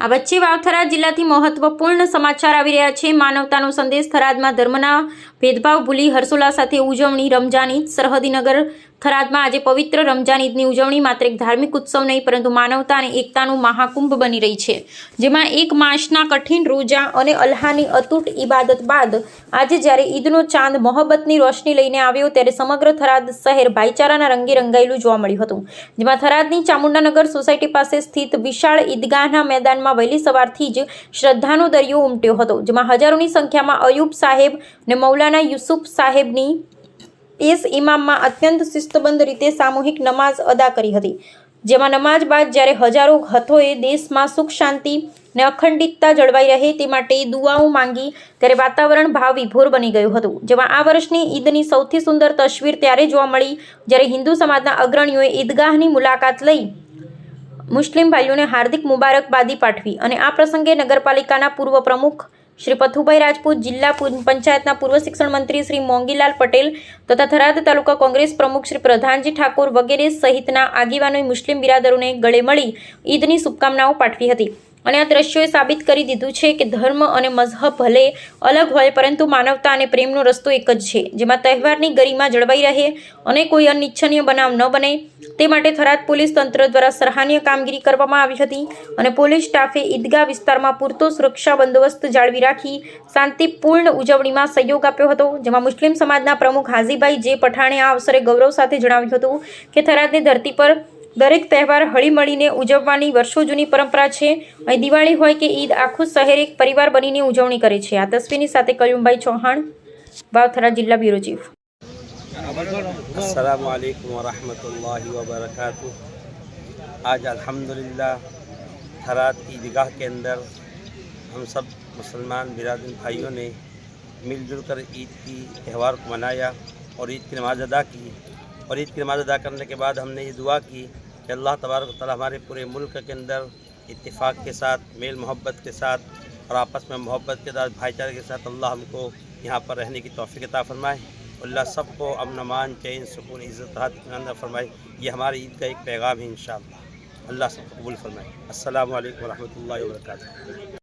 આ વચ્ચે વાવથરા જિલ્લાથી મહત્વપૂર્ણ સમાચાર આવી રહ્યા છે। માનવતાનો સંદેશ થરાદમાં ધર્મના ભેદભાવ ભૂલી હર્ષોલ્લાસ સાથે ઉજવણી। રમજાન ઈદ સરહદી નગર થરાદમાં આજે પવિત્ર રમજાન ઈદની ઉજવણી માત્ર એક ધાર્મિક ઉત્સવ નહીં પરંતુ માનવતા અને એકતાનું મહાકુંભ બની રહી છે, જેમાં એક માસના કઠિન રોજા અને અલ્લાહની અતૂટ ઇબાદત બાદ આજે જ્યારે ઈદનો ચાંદ મોહબ્બતની રોશની લઈને આવ્યો ત્યારે સમગ્ર થરાદ શહેર ભાઈચારાના રંગે રંગાયેલું જોવા મળ્યું હતું, જેમાં થરાદની ચામુંડાનગર સોસાયટી પાસે સ્થિત વિશાળ ઈદગાહના મેદાનમાં વહેલી સવારથી જ શ્રદ્ધાનો દરિયો ઉમટ્યો હતો, જેમાં હજારોની સંખ્યામાં અયુબ સાહેબ અને મૌલાના યુસુફ સાહેબની પેશ ઇમામમાં અત્યંત શિસ્તબદ્ધ રીતે સામૂહિક નમાઝ અદા કરી હતી, જેમાં નમાઝ બાદ જ્યારે હજારો હથોએ દેશમાં સુખ શાંતિ અને અખંડિતતા જળવાઈ રહે તે માટે દુઆઓ માંગી ત્યારે વાતાવરણ ભાવ વિભોર બની ગયું હતું, જેમાં આ વર્ષની ઈદની સૌથી સુંદર તસવીર ત્યારે જોવા મળી જ્યારે હિન્દુ સમાજના અગ્રણીઓએ ઈદગાહની મુલાકાત લઈ મુસ્લિમ ભાઈઓને હાર્દિક મુબારકબાદી પાઠવી અને આ પ્રસંગે નગરપાલિકાના પૂર્વ પ્રમુખ શ્રી પથુભાઈ રાજપૂત, જિલ્લા પંચાયતના પૂર્વ શિક્ષણ મંત્રી શ્રી મોંગીલાલ પટેલ તથા થરાદ તાલુકા કોંગ્રેસ પ્રમુખ શ્રી પ્રધાનજી ઠાકોર વગેરે સહિતના આગેવાનોએ મુસ્લિમ બિરાદરોને ગળે મળી ઈદની શુભકામનાઓ પાઠવી હતી અને આ દ્રશ્યોએ સાબિત કરી દીધું છે કે ધર્મ અને મઝહબ ભલે અલગ હોય પરંતુ માનવતા અને પ્રેમનો રસ્તો એક જ છે, જેમાં તહેવારની ગરિમા જળવાઈ રહે અને કોઈ અનિચ્છનીય બનાવ ન બને તે માટે થરાદ પોલીસ તંત્ર દ્વારા સરાહનીય કામગીરી કરવામાં આવી હતી અને પોલીસ સ્ટાફે ઈદગાહ વિસ્તારમાં પૂરતો સુરક્ષા બંદોબસ્ત જાળવી રાખી શાંતિપૂર્ણ ઉજવણીમાં સહયોગ આપ્યો હતો, જેમાં મુસ્લિમ સમાજના પ્રમુખ હાજીભાઈ જે પઠાણે આ અવસરે ગૌરવ સાથે જણાવ્યું હતું કે થરાદની ધરતી પર દરેક તહેવાર હળીમળીને ઉજવવાની વર્ષો જૂની પરંપરા છે। અહીં દિવાળી હોય કે ઈદ આખું શહેર એક પરિવાર બનીને ઉજવણી કરે છે। આ તસવીરની સાથે કયુમભાઈ ચૌહાણ, વાવથરા જિલ્લા બ્યુરો ચીફ। अस्सलामु अलैकुम वरहमतुल्लाहि वबरकातुह। आज अल्हम्दुलिल्लाह थराद ईदगाह के अंदर हम सब मुसलमान बिरादर भाइयों ने मिलजुल कर ईद की त्यौहार को मनाया और ईद की नमाज़ अदा की और ईद की नमाज़ अदा करने के बाद हमने ये दुआ की कि अल्लाह तबारक व तआला हमारे पूरे मुल्क के अंदर इत्तेफाक के साथ, मेल मोहब्बत के साथ और आपस में मोहब्बत के साथ, भाईचारे के साथ अल्लाह हमको यहाँ पर रहने की तौफीक अता फरमाए। अल्लाह सबको अमन अमान, चैन, सुकून, इज़्ज़त राहत इत्मीनान फरमाए। ये हमारी ईद का एक पैगाम है इंशाअल्लाह। अल्लाह सबको कबूल फरमाए। अस्सलामु अलैकुम वरहमतुल्लाहि वबरकातुहू।